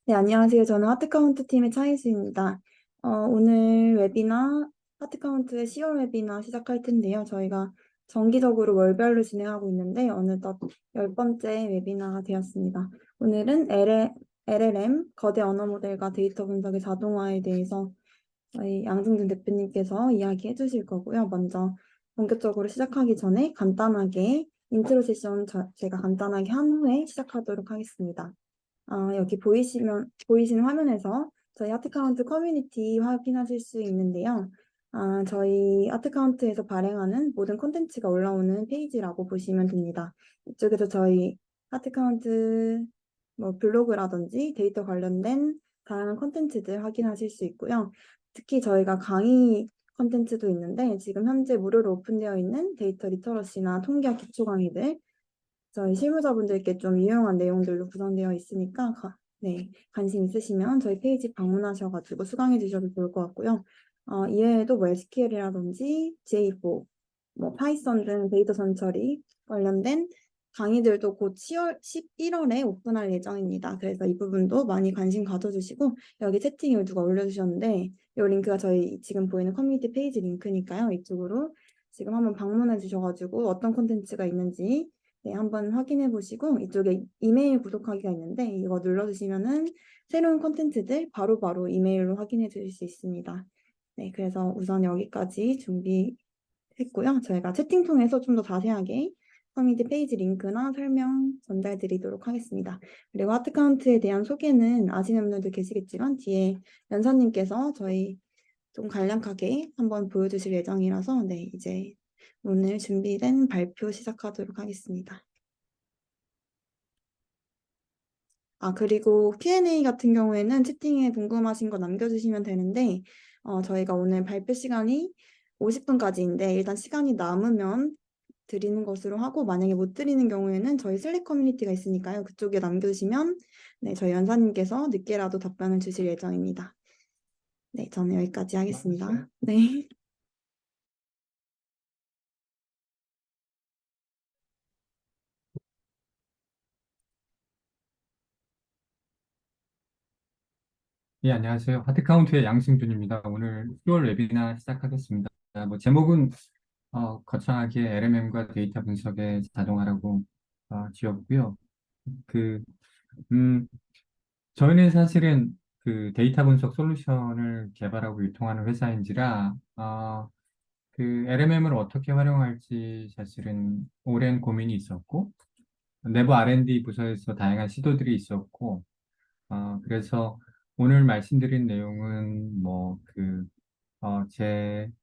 네, 안녕하세요. 저는 하트카운트 팀의 차이수입니다. 오늘 웨비나, 하트카운트의 10월 웨비나 시작할 텐데요. 저희가 정기적으로 월별로 진행하고 있는데, 어느덧 10번째 웨비나가 되었습니다. 오늘은 LLM, 거대 언어 모델과 데이터 분석의 자동화에 대해서 저희 양승준 대표님께서 이야기해 주실 거고요. 먼저 본격적으로 시작하기 전에 간단하게 인트로 세션 제가 간단하게 한 후에 시작하도록 하겠습니다. 여기 보이시는 화면에서 저희 아트카운트 커뮤니티 확인하실 수 있는데요. 저희 아트카운트에서 발행하는 모든 콘텐츠가 올라오는 페이지라고 보시면 됩니다. 이쪽에서 저희 아트카운트 뭐 블로그라든지 데이터 관련된 다양한 콘텐츠들 확인하실 수 있고요. 특히 저희가 강의 콘텐츠도 있는데 지금 현재 무료로 오픈되어 있는 데이터 리터러시나 통계학 기초 강의들 저희 실무자분들께 좀 유용한 내용들로 구성되어 있으니까 네, 관심 있으시면 저희 페이지 방문하셔가지고 수강해 주셔도 좋을 것 같고요. 이외에도 뭐 SQL이라든지 J4, 뭐 파이썬 등 데이터 전처리 관련된 강의들도 곧 11월에 오픈할 예정입니다. 그래서 이 부분도 많이 관심 가져주시고 여기 채팅을 누가 올려주셨는데 이 링크가 저희 지금 보이는 커뮤니티 페이지 링크니까요. 이쪽으로 지금 한번 방문해 주셔가지고 어떤 콘텐츠가 있는지 네, 한번 확인해 보시고 이쪽에 이메일 구독하기가 있는데 이거 눌러주시면은 새로운 콘텐츠들 바로바로 이메일로 확인해 주실 수 있습니다. 네, 그래서 우선 여기까지 준비했고요. 저희가 채팅 통해서 좀 더 자세하게 커뮤니티 페이지 링크나 설명 전달 드리도록 하겠습니다. 그리고 하트카운트에 대한 소개는 아시는 분들도 계시겠지만 뒤에 연사님께서 저희 좀 간략하게 한번 보여주실 예정이라서 네, 이제 오늘 준비된 발표 시작하도록 하겠습니다. 그리고 Q&A 같은 경우에는 채팅에 궁금하신 거 남겨주시면 되는데, 저희가 오늘 발표 시간이 50분까지인데, 일단 시간이 남으면 드리는 것으로 하고, 만약에 못 드리는 경우에는 저희 슬랙 커뮤니티가 있으니까요. 그쪽에 남겨주시면, 네, 저희 연사님께서 늦게라도 답변을 주실 예정입니다. 네, 저는 여기까지 하겠습니다. 네. 예, 안녕하세요. 하트카운트의 양승준입니다. 오늘 10월 웨비나 시작하겠습니다. 뭐 제목은 거창하게 LMM과 데이터 분석의 자동화라고 지었고요. 그 음, 저희는 사실은 그 데이터 분석 솔루션을 개발하고 유통하는 회사인지라 그 LMM을 어떻게 활용할지 사실은 오랜 고민이 있었고 내부 R&D 부서에서 다양한 시도들이 있었고 그래서 오늘 말씀드린 내용은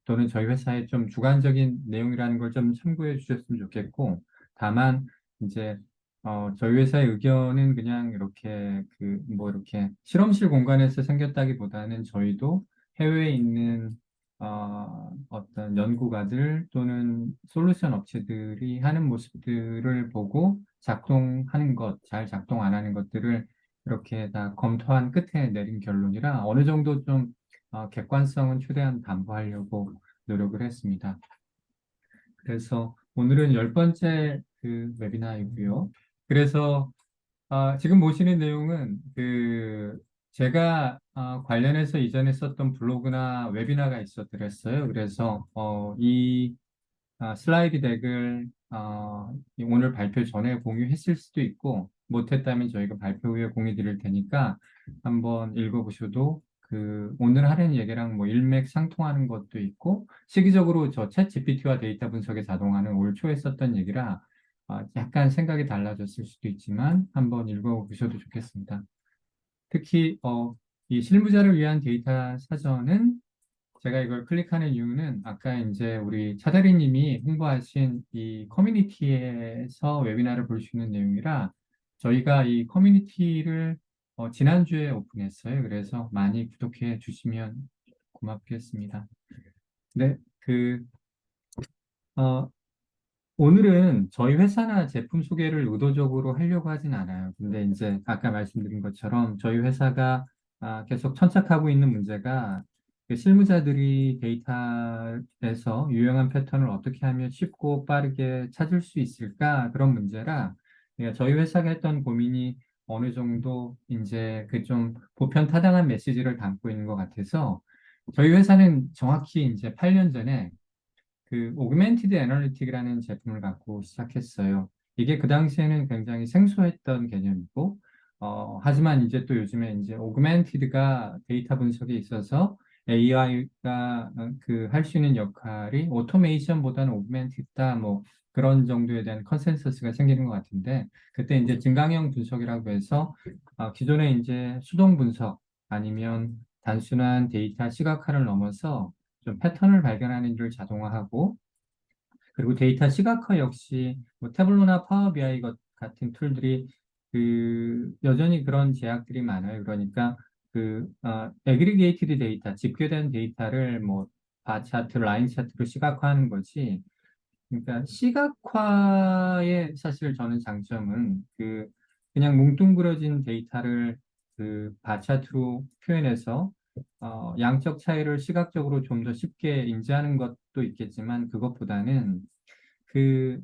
또는 저희 회사의 좀 주관적인 내용이라는 걸 좀 참고해 주셨으면 좋겠고, 다만, 이제, 저희 회사의 의견은 그냥 이렇게 실험실 공간에서 생겼다기보다는 저희도 해외에 있는, 어떤 연구가들 또는 솔루션 업체들이 하는 모습들을 보고 작동하는 것, 잘 작동 안 하는 것들을 이렇게 다 검토한 끝에 내린 결론이라 어느 정도 좀 객관성은 최대한 담보하려고 노력을 했습니다. 그래서 오늘은 10번째 그 웨비나이고요. 그래서 지금 보시는 내용은 제가 관련해서 이전에 썼던 블로그나 웨비나가 있었더랬어요. 그래서 이 슬라이드 덱을 오늘 발표 전에 공유했을 수도 있고 못했다면 저희가 발표 후에 공유 드릴 테니까 한번 읽어보셔도 오늘 하는 얘기랑 뭐 일맥상통하는 것도 있고 시기적으로 저 챗 GPT와 데이터 분석의 자동화는 올 초에 썼던 얘기라 약간 생각이 달라졌을 수도 있지만 한번 읽어보셔도 좋겠습니다. 특히 이 실무자를 위한 데이터 사전은 제가 이걸 클릭하는 이유는 아까 이제 우리 차대리님이 홍보하신 이 커뮤니티에서 웨비나를 볼 수 있는 내용이라 저희가 이 커뮤니티를 지난주에 오픈했어요. 그래서 많이 구독해 주시면 고맙겠습니다. 네, 어, 오늘은 저희 회사나 제품 소개를 의도적으로 하려고 하진 않아요. 근데 이제 아까 말씀드린 것처럼 저희 회사가 계속 천착하고 있는 문제가 그 실무자들이 데이터에서 유용한 패턴을 어떻게 하면 쉽고 빠르게 찾을 수 있을까 그런 문제라 저희 회사가 했던 고민이 어느 정도 이제 그 좀 보편타당한 메시지를 담고 있는 것 같아서 저희 회사는 정확히 이제 8년 전에 그 오그멘티드 애널리틱이라는 제품을 갖고 시작했어요. 이게 그 당시에는 굉장히 생소했던 개념이고, 하지만 이제 또 요즘에 이제 오그멘티드가 데이터 분석에 있어서 AI가 그 할 수 있는 역할이 오토메이션보다는 오그멘티드다 뭐 그런 정도에 대한 컨센서스가 생기는 것 같은데, 그때 이제 증강형 분석이라고 해서 기존에 이제 수동 분석 아니면 단순한 데이터 시각화를 넘어서 좀 패턴을 발견하는 일을 자동화하고 그리고 데이터 시각화 역시 뭐 태블로나 파워 BI 같은 툴들이 그 여전히 그런 제약들이 많아요. 그러니까 그 애그리게이티드 데이터, 집계된 데이터를 뭐 바 차트, 라인 차트로 시각화하는 거지. 그러니까 시각화의 사실 저는 장점은 그 그냥 뭉뚱그려진 데이터를 그 바차트로 표현해서 양적 차이를 시각적으로 좀 더 쉽게 인지하는 것도 있겠지만 그것보다는 그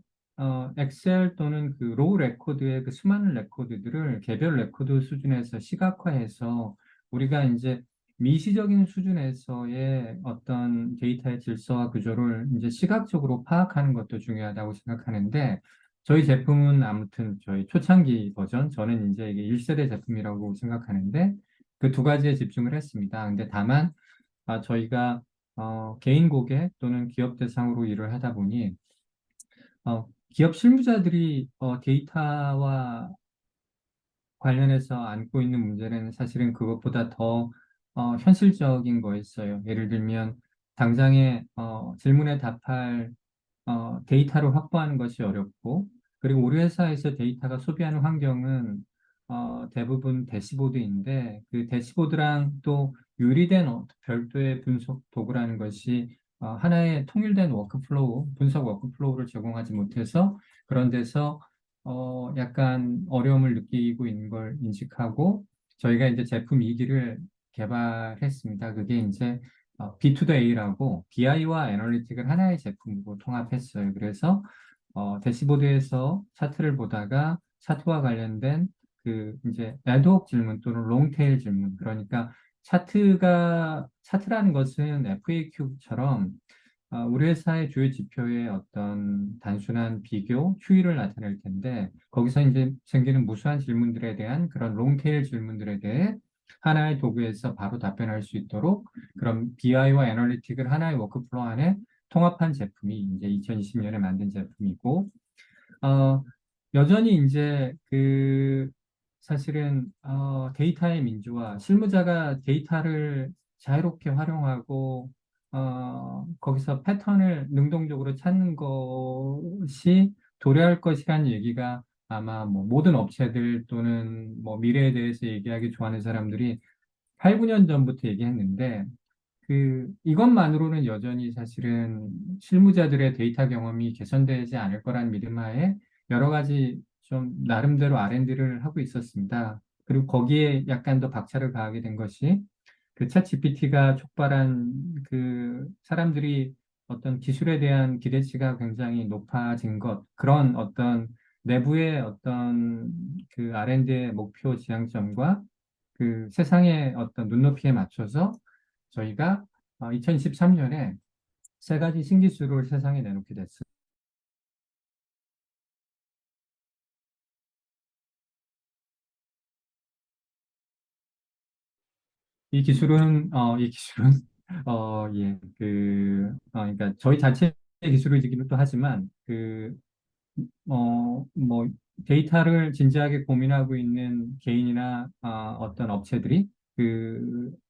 엑셀 또는 그 로우 레코드의 그 수많은 레코드들을 개별 레코드 수준에서 시각화해서 우리가 이제 미시적인 수준에서의 어떤 데이터의 질서와 구조를 이제 시각적으로 파악하는 것도 중요하다고 생각하는데 저희 제품은 아무튼 저희 초창기 버전 저는 이제 이게 1세대 제품이라고 생각하는데 그 두 가지에 집중을 했습니다. 근데 다만 저희가 개인 고객 또는 기업 대상으로 일을 하다 보니 기업 실무자들이 데이터와 관련해서 안고 있는 문제는 사실은 그것보다 더 현실적인 거였어요. 예를 들면 당장에 질문에 답할 데이터를 확보하는 것이 어렵고 그리고 우리 회사에서 데이터가 소비하는 환경은 대부분 대시보드인데 그 대시보드랑 또 유리된 별도의 분석 도구라는 것이 하나의 통일된 워크플로우, 분석 워크플로우를 제공하지 못해서 그런 데서 약간 어려움을 느끼고 있는 걸 인식하고 저희가 이제 제품 2기를 개발했습니다. 그게 이제 B2A라고 BI와 애널리틱을 하나의 제품으로 통합했어요. 그래서 대시보드에서 차트를 보다가 차트와 관련된 그 이제 애드혹 질문 또는 롱테일 질문 그러니까 차트라는 것은 FAQ처럼 우리 회사의 주요 지표의 어떤 단순한 비교, 추이를 나타낼 텐데, 거기서 이제 생기는 무수한 질문들에 대한 그런 롱테일 질문들에 대해 하나의 도구에서 바로 답변할 수 있도록 그런 BI와 애널리틱을 하나의 워크플로우 안에 통합한 제품이 이제 2020년에 만든 제품이고, 어, 여전히 이제 그 사실은 데이터의 민주화, 실무자가 데이터를 자유롭게 활용하고 거기서 패턴을 능동적으로 찾는 것이 도래할 것이라는 얘기가 아마 뭐 모든 업체들 또는 뭐 미래에 대해서 얘기하기 좋아하는 사람들이 8, 9년 전부터 얘기했는데 이것만으로는 여전히 사실은 실무자들의 데이터 경험이 개선되지 않을 거라는 믿음 하에 여러 가지 좀 나름대로 R&D를 하고 있었습니다. 그리고 거기에 약간 더 박차를 가하게 된 것이 그 챗GPT가 촉발한 그 사람들이 어떤 기술에 대한 기대치가 굉장히 높아진 것, 그런 어떤 내부의 어떤 그 R&D의 목표 지향점과 그 세상의 어떤 눈높이에 맞춰서 저희가 2023년에 세 가지 신기술을 세상에 내놓게 됐어요. 이 기술은, 예, 그러니까 저희 자체의 기술이기도 하지만, 뭐, 데이터를 진지하게 고민하고 있는 개인이나 어떤 업체들이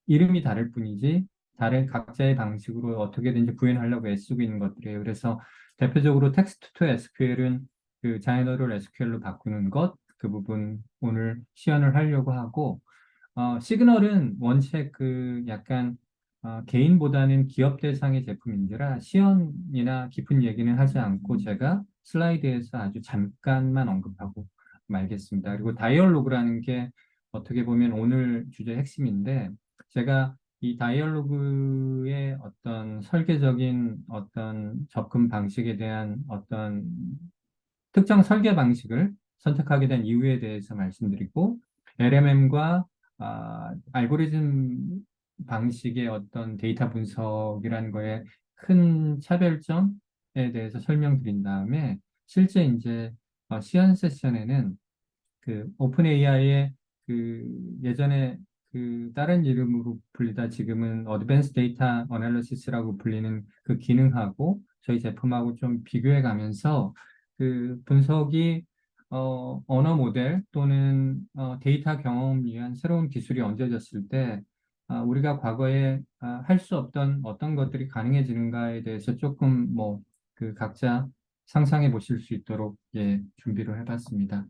이름이 다를 뿐이지, 다른 각자의 방식으로 어떻게든지 구현하려고 애쓰고 있는 것들이에요. 그래서 대표적으로 텍스트 투 SQL은 그 자이너를 SQL로 바꾸는 것, 그 부분 오늘 시연을 하려고 하고, 시그널은 원체 그 약간 개인보다는 기업 대상의 제품인지라 시연이나 깊은 얘기는 하지 않고 제가 슬라이드에서 아주 잠깐만 언급하고 말겠습니다. 그리고 다이얼로그라는 게 어떻게 보면 오늘 주제의 핵심인데 제가 이 다이얼로그의 어떤 설계적인 어떤 접근 방식에 대한 어떤 특정 설계 방식을 선택하게 된 이유에 대해서 말씀드리고 LMM과 알고리즘 방식의 어떤 데이터 분석이라는 거에 큰 차별점에 대해서 설명드린 다음에 실제 이제 시연 세션에는 그 오픈 AI의 그 예전에 그 다른 이름으로 불리다 지금은 어드밴스 데이터 어널리시스라고 불리는 그 기능하고 저희 제품하고 좀 비교해 가면서 그 분석이 언어 모델 또는 데이터 경험을 위한 새로운 기술이 얹어졌을 때 우리가 과거에 할 수 없던 어떤 것들이 가능해지는가에 대해서 조금 뭐 그 각자 상상해 보실 수 있도록 예, 준비를 해봤습니다.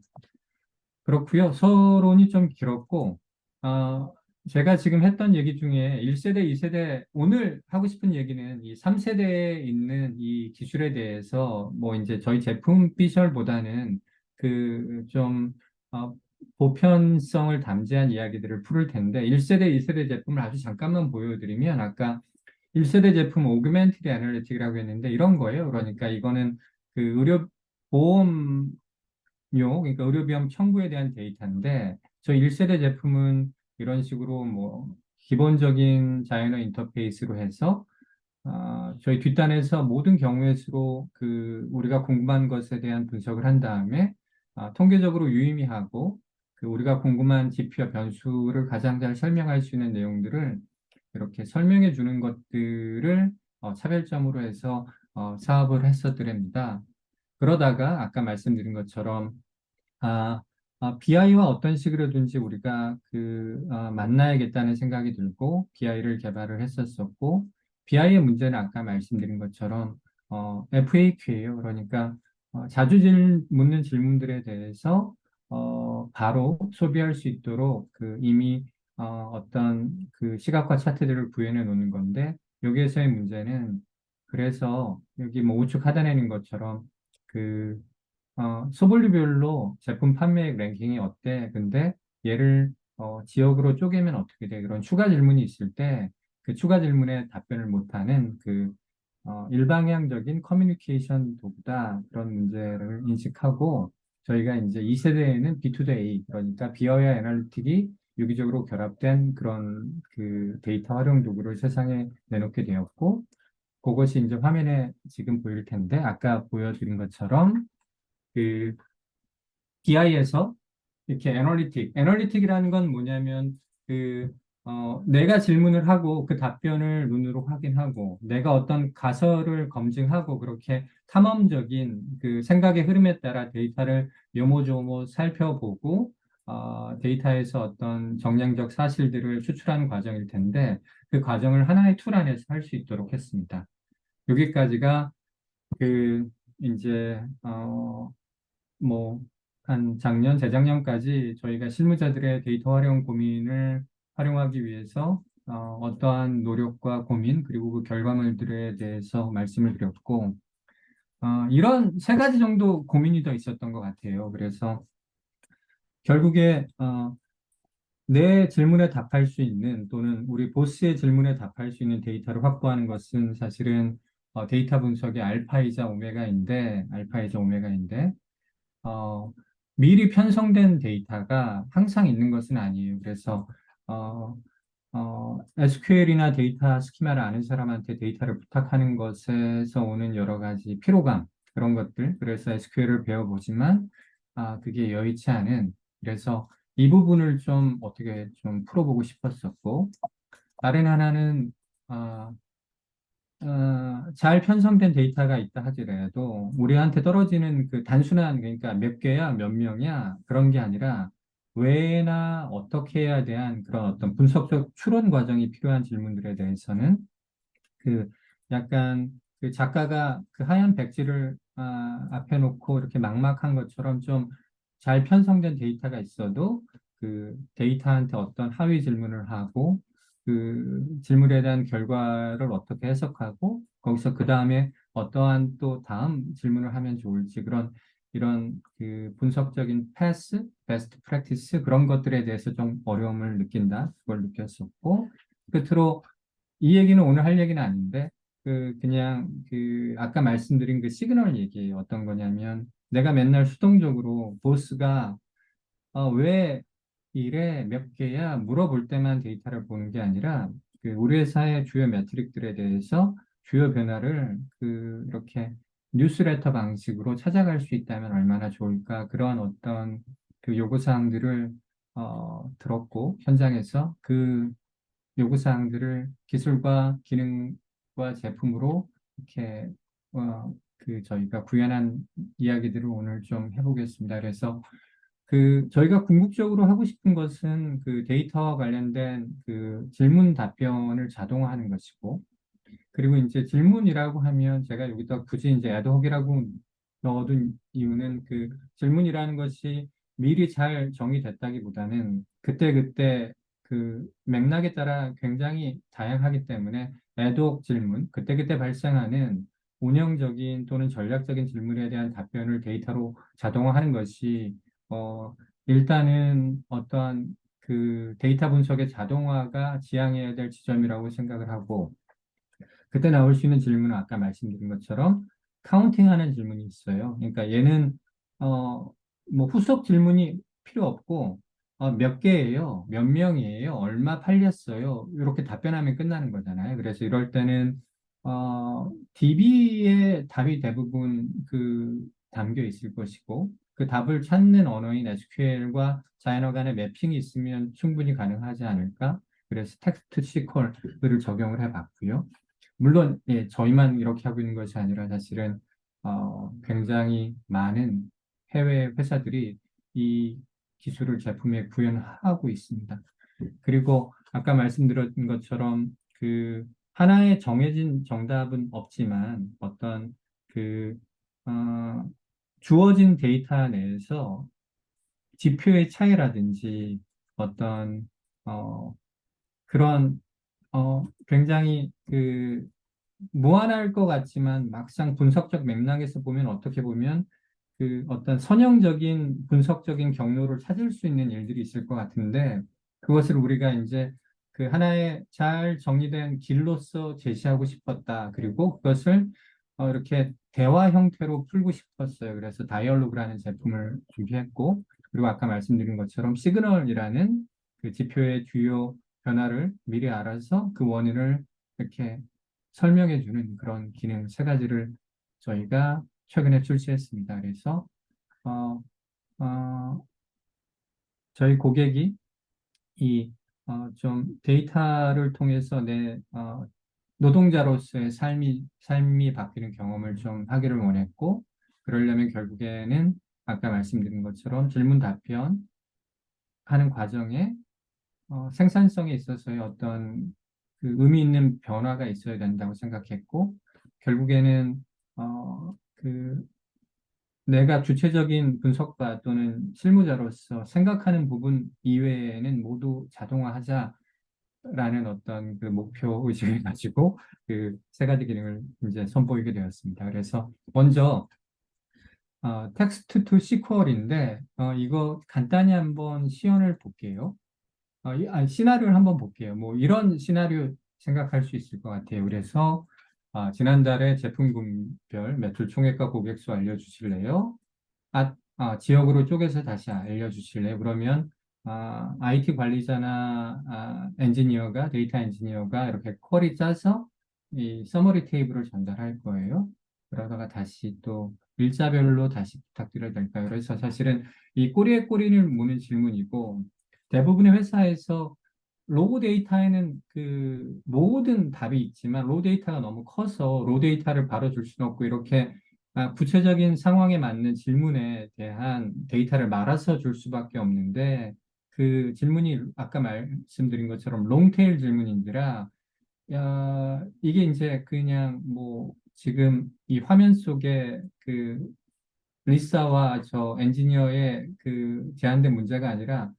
그렇고요. 서론이 좀 길었고, 어, 제가 지금 했던 얘기 중에 1세대, 2세대, 오늘 하고 싶은 얘기는 이 3세대에 있는 이 기술에 대해서 뭐 이제 저희 제품 피셜보다는 그 좀, 보편성을 담재한 이야기들을 풀을 텐데, 1세대, 2세대 제품을 아주 잠깐만 보여드리면, 아까 1세대 제품 오그멘티드 애널리틱이라고 했는데, 이런 거예요. 그러니까 이거는 그 의료 보험 그러니까 의료비용 청구에 대한 데이터인데, 저 1세대 제품은 이런 식으로 뭐, 기본적인 자연어 인터페이스로 해서, 저희 뒷단에서 모든 경우의 수로 그, 우리가 궁금한 것에 대한 분석을 한 다음에, 통계적으로 유의미하고, 그, 우리가 궁금한 지표와 변수를 가장 잘 설명할 수 있는 내용들을 이렇게 설명해 주는 것들을 차별점으로 해서 사업을 했었더랍니다. 그러다가 아까 말씀드린 것처럼 BI와 어떤 식으로든지 우리가 만나야겠다는 생각이 들고 BI를 개발을 했었었고 BI의 문제는 아까 말씀드린 것처럼 FAQ예요. 그러니까 자주 묻는 질문들에 대해서 바로 소비할 수 있도록 그 이미 어떤 그 시각화 차트들을 구현해 놓는 건데 여기에서의 문제는 그래서 여기 뭐 우측 하단에 있는 것처럼 그 소블류별로 제품 판매액 랭킹이 어때? 근데 얘를 지역으로 쪼개면 어떻게 돼? 그런 추가 질문이 있을 때 그 추가 질문에 답변을 못하는 그 일방향적인 커뮤니케이션 도구다. 그런 문제를 인식하고 저희가 이제 2세대에는 B2A 그러니까 비어야 애널리틱이 유기적으로 결합된 그런 그 데이터 활용 도구를 세상에 내놓게 되었고 그것이 이제 화면에 지금 보일 텐데 아까 보여드린 것처럼 그 BI에서 이렇게 애널리틱이라는 건 뭐냐면 내가 질문을 하고 그 답변을 눈으로 확인하고 내가 어떤 가설을 검증하고 그렇게 탐험적인 그 생각의 흐름에 따라 데이터를 요모조모 살펴보고 데이터에서 어떤 정량적 사실들을 추출하는 과정일 텐데 그 과정을 하나의 툴 안에서 할 수 있도록 했습니다. 여기까지가 그 이제 뭐, 한 작년, 재작년까지 저희가 실무자들의 데이터 활용 고민을 활용하기 위해서 어떠한 노력과 고민, 그리고 그 결과물들에 대해서 말씀을 드렸고, 이런 세 가지 정도 고민이 더 있었던 것 같아요. 그래서 결국에 내 질문에 답할 수 있는 또는 우리 보스의 질문에 답할 수 있는 데이터를 확보하는 것은 사실은 데이터 분석의 알파이자 오메가인데, 어, 미리 편성된 데이터가 항상 있는 것은 아니에요. 그래서 SQL이나 데이터 스키마를 아는 사람한테 데이터를 부탁하는 것에서 오는 여러 가지 피로감, 그런 것들. 그래서 SQL을 배워보지만, 그게 여의치 않은, 그래서 이 부분을 좀 어떻게 좀 풀어보고 싶었었고, 다른 하나는, 아, 잘 편성된 데이터가 있다 하더라도 우리한테 떨어지는 그 단순한 그러니까 몇 개야 몇 명이야 그런 게 아니라 왜나 어떻게 해야 대한 그런 어떤 분석적 추론 과정이 필요한 질문들에 대해서는 그 약간 그 작가가 그 하얀 백지를 앞에 놓고 이렇게 막막한 것처럼 좀 잘 편성된 데이터가 있어도 그 데이터한테 어떤 하위 질문을 하고 그 질문에 대한 결과를 어떻게 해석하고 거기서 그 다음에 어떠한 또 다음 질문을 하면 좋을지 그런 이런 그 분석적인 패스, 베스트 프랙티스 그런 것들에 대해서 좀 어려움을 느낀다 그걸 느꼈었고 끝으로 이 얘기는 오늘 할 얘기는 아닌데, 그냥, 아까 말씀드린 그 시그널 얘기 어떤 거냐면, 내가 맨날 수동적으로 보스가, 왜 일에 몇 개야 물어볼 때만 데이터를 보는 게 아니라 그 우리 회사의 주요 매트릭들에 대해서 주요 변화를 이렇게 뉴스레터 방식으로 찾아갈 수 있다면 얼마나 좋을까 그런 어떤 그 요구사항들을 들었고 현장에서 그 요구사항들을 기술과 기능과 제품으로 이렇게 저희가 구현한 이야기들을 오늘 좀 해보겠습니다. 그래서 저희가 궁극적으로 하고 싶은 것은 그 데이터와 관련된 그 질문 답변을 자동화하는 것이고, 그리고 이제 질문이라고 하면 제가 여기다 굳이 이제 애드헉이라고 넣어둔 이유는 그 질문이라는 것이 미리 잘 정의됐다기보다는 그때그때 그 맥락에 따라 굉장히 다양하기 때문에 애드헉 질문, 그때그때 발생하는 운영적인 또는 전략적인 질문에 대한 답변을 데이터로 자동화하는 것이 일단은 어떠한 그 데이터 분석의 자동화가 지향해야 될 지점이라고 생각을 하고 그때 나올 수 있는 질문은 아까 말씀드린 것처럼 카운팅하는 질문이 있어요. 그러니까 얘는 어, 뭐 후속 질문이 필요 없고 몇 개예요, 몇 명이에요, 얼마 팔렸어요. 이렇게 답변하면 끝나는 거잖아요. 그래서 이럴 때는 DB의 답이 대부분 담겨 있을 것이고 그 답을 찾는 언어인 SQL과 자연어 간의 매핑이 있으면 충분히 가능하지 않을까? 그래서 텍스트 시퀄을 적용을 해봤고요. 물론 예, 저희만 이렇게 하고 있는 것이 아니라 사실은 굉장히 많은 해외 회사들이 이 기술을 제품에 구현하고 있습니다. 그리고 아까 말씀드렸던 것처럼 하나의 정해진 정답은 없지만 어떤 그 어, 주어진 데이터 내에서 지표의 차이라든지 어떤 어, 그런 굉장히 무한할 것 같지만 막상 분석적 맥락에서 보면 어떻게 보면 어떤 선형적인 분석적인 경로를 찾을 수 있는 일들이 있을 것 같은데 그것을 우리가 이제 그 하나의 잘 정리된 길로서 제시하고 싶었다. 그리고 그것을 이렇게 대화 형태로 풀고 싶었어요. 그래서 다이얼로그라는 제품을 준비했고 그리고 아까 말씀드린 것처럼 시그널이라는 그 지표의 주요 변화를 미리 알아서 그 원인을 이렇게 설명해 주는 그런 기능 세 가지를 저희가 최근에 출시했습니다. 그래서 어, 어, 저희 고객이 좀 데이터를 통해서 내 노동자로서의 삶이 바뀌는 경험을 좀 하기를 원했고 그러려면 결국에는 아까 말씀드린 것처럼 질문 답변 하는 과정에 생산성에 있어서의 어떤 의미 있는 변화가 있어야 된다고 생각했고, 결국에는, 내가 주체적인 분석가 또는 실무자로서 생각하는 부분 이외에는 모두 자동화하자라는 어떤 목표 의식을 가지고 그 세 가지 기능을 이제 선보이게 되었습니다. 그래서 먼저, 텍스트 투 시퀄인데, 이거 간단히 한번 시연을 볼게요. 시나리오를 한번 볼게요. 뭐 이런 시나리오 생각할 수 있을 것 같아요. 그래서 지난달에 제품군별 매출 총액과 고객수 알려주실래요? 지역으로 쪼개서 다시 알려주실래요? 그러면 IT 관리자나 데이터 엔지니어가 이렇게 쿼리 짜서 이 서머리 테이블을 전달할 거예요. 그러다가 다시 또 일자별로 다시 부탁드려도 될까요? 그래서 사실은 이 꼬리에 꼬리를 무는 질문이고 대부분의 회사에서 로우 데이터에는 모든 답이 있지만 로우 데이터가 너무 커서 로우 데이터를 바로 줄 수는 없고 이렇게 구체적인 상황에 맞는 질문에 대한 데이터를 말아서 줄 수밖에 없는데 그 질문이 아까 말씀드린 것처럼 롱테일 질문인지라 이게 이제 그냥 뭐 지금 이 화면 속에 리사와 저 엔지니어의 제한된 문제가 아니라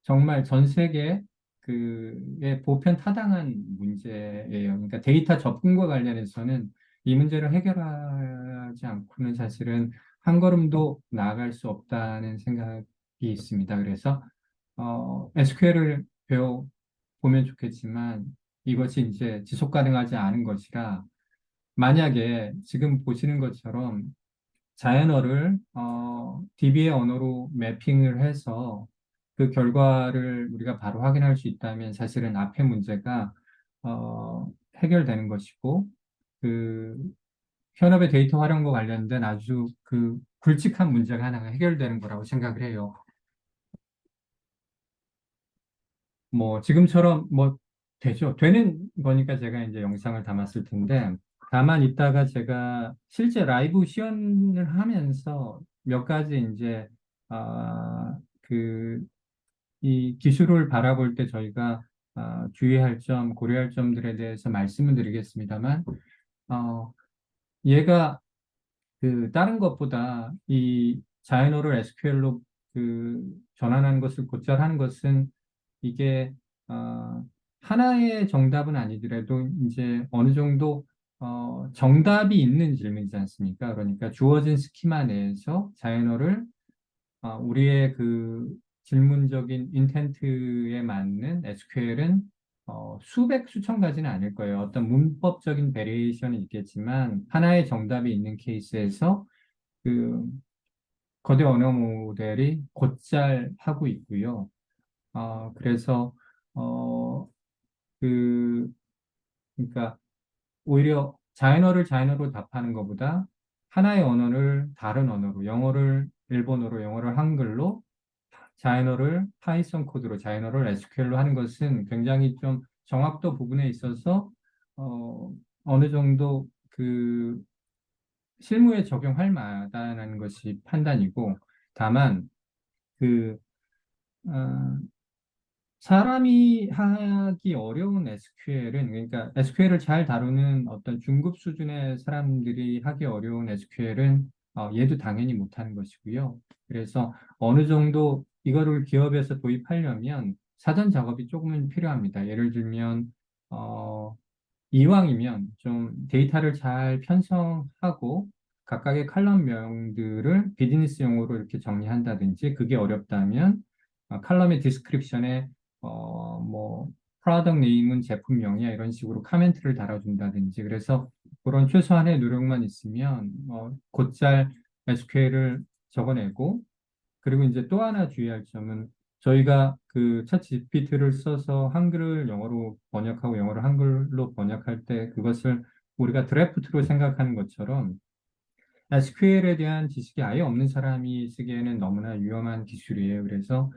정말 전 세계 의 보편 타당한 문제예요. 그러니까 데이터 접근과 관련해서는 이 문제를 해결하지 않고는 사실은 한 걸음도 나아갈 수 없다는 생각이 있습니다. 그래서 SQL을 배워 보면 좋겠지만 이것이 이제 지속 가능하지 않은 것이라 만약에 지금 보시는 것처럼 자연어를 DB의 언어로 매핑을 해서 그 결과를 우리가 바로 확인할 수 있다면 사실은 앞의 문제가 해결되는 것이고 그 현업의 데이터 활용과 관련된 아주 그 굵직한 문제가 하나가 해결되는 거라고 생각을 해요. 뭐 지금처럼 뭐 되죠. 되는 거니까 제가 이제 영상을 담았을 텐데 다만 이따가 제가 실제 라이브 시연을 하면서 몇 가지 이제 그 이 기술을 바라볼 때 저희가 주의할 점, 고려할 점들에 대해서 말씀을 드리겠습니다만 어, 얘가 그 다른 것보다 이 자연어를 SQL로 그 전환하는 것을 곧잘 하는 것은 이게 하나의 정답은 아니더라도 이제 어느 정도 정답이 있는 질문이지 않습니까? 그러니까 주어진 스키마 내에서 자연어를 우리의 그 질문적인 인텐트에 맞는 SQL은 수백, 수천 가지는 아닐 거예요. 어떤 문법적인 베리에이션이 있겠지만 하나의 정답이 있는 케이스에서 그 거대 언어 모델이 곧잘 하고 있고요. 그래서 어, 그 그러니까 오히려 자연어를 자연어로 답하는 것보다 하나의 언어를 다른 언어로 영어를 일본어로 영어를 한글로 자연어를 파이썬 코드로 자연어를 SQL로 하는 것은 굉장히 좀 정확도 부분에 있어서 어, 어느 정도 그 실무에 적용할 만하다는 것이 판단이고 다만 그 어, 사람이 하기 어려운 SQL은 그러니까 SQL을 잘 다루는 어떤 중급 수준의 사람들이 하기 어려운 SQL은 얘도 당연히 못하는 것이고요. 그래서 어느 정도 이거를 기업에서 도입하려면 사전 작업이 조금은 필요합니다. 예를 들면 어, 이왕이면 좀 데이터를 잘 편성하고 각각의 칼럼명들을 비즈니스 용어로 이렇게 정리한다든지 그게 어렵다면 칼럼의 디스크립션에 뭐 프로덕트 네임은 제품명이야 이런 식으로 카멘트를 달아준다든지 그래서 그런 최소한의 노력만 있으면 곧잘 SQL을 적어내고 그리고 이제 또 하나 주의할 점은 저희가 그 챗GPT를 써서 한글을 영어로 번역하고 영어를 한글로 번역할 때 그것을 우리가 드래프트로 생각하는 것처럼 SQL에 대한 지식이 아예 없는 사람이 쓰기에는 너무나 위험한 기술이에요. 그래서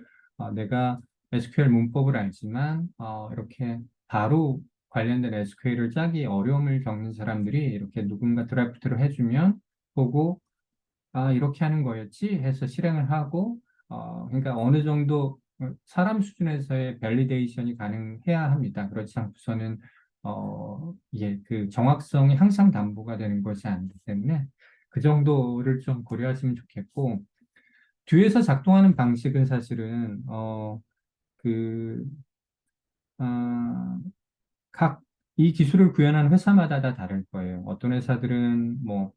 내가 SQL 문법을 알지만 이렇게 바로 관련된 SQL을 짜기 어려움을 겪는 사람들이 이렇게 누군가 드래프트를 해주면 보고 이렇게 하는 거였지 해서 실행을 하고, 그러니까 어느 정도 사람 수준에서의 밸리데이션이 가능해야 합니다. 그렇지 않고서는, 이게 그 정확성이 항상 담보가 되는 것이 아니기 때문에 그 정도를 좀 고려하시면 좋겠고, 뒤에서 작동하는 방식은 사실은, 그, 어, 각 이 기술을 구현하는 회사마다 다 다를 거예요. 어떤 회사들은 뭐,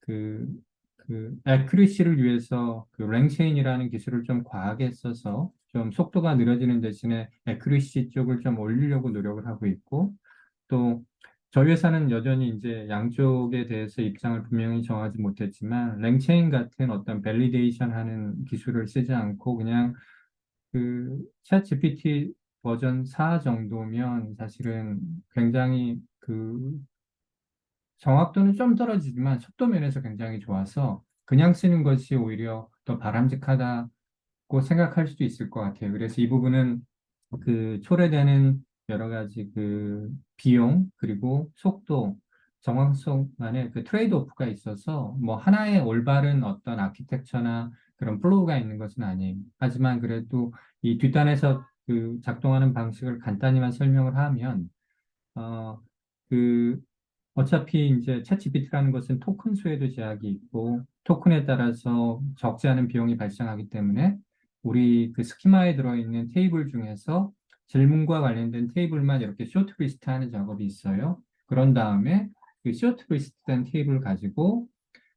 그, 애큐리시를 위해서 그 랭체인이라는 기술을 좀 과하게 써서 좀 속도가 느려지는 대신에 애큐리시 쪽을 좀 올리려고 노력을 하고 있고 또 저희 회사는 여전히 이제 양쪽에 대해서 입장을 분명히 정하지 못했지만 랭체인 같은 어떤 밸리데이션 하는 기술을 쓰지 않고 그냥 그 챗GPT 버전 4 정도면 사실은 굉장히 그 정확도는 좀 떨어지지만 속도 면에서 굉장히 좋아서 그냥 쓰는 것이 오히려 더 바람직하다고 생각할 수도 있을 것 같아요. 그래서 이 부분은 그 초래되는 여러 가지 그 비용 그리고 속도, 정확성 간의 그 트레이드 오프가 있어서 뭐 하나의 올바른 어떤 아키텍처나 그런 플로우가 있는 것은 아니에요. 하지만 그래도 이 뒷단에서 그 작동하는 방식을 간단히만 설명을 하면 어, 그 어차피 이제 챗GPT라는 것은 토큰 수에도 제약이 있고 토큰에 따라서 적지 않은 비용이 발생하기 때문에 우리 그 스키마에 들어있는 테이블 중에서 질문과 관련된 테이블만 이렇게 쇼트리스트 하는 작업이 있어요. 그런 다음에 그 쇼트리스트된 테이블을 가지고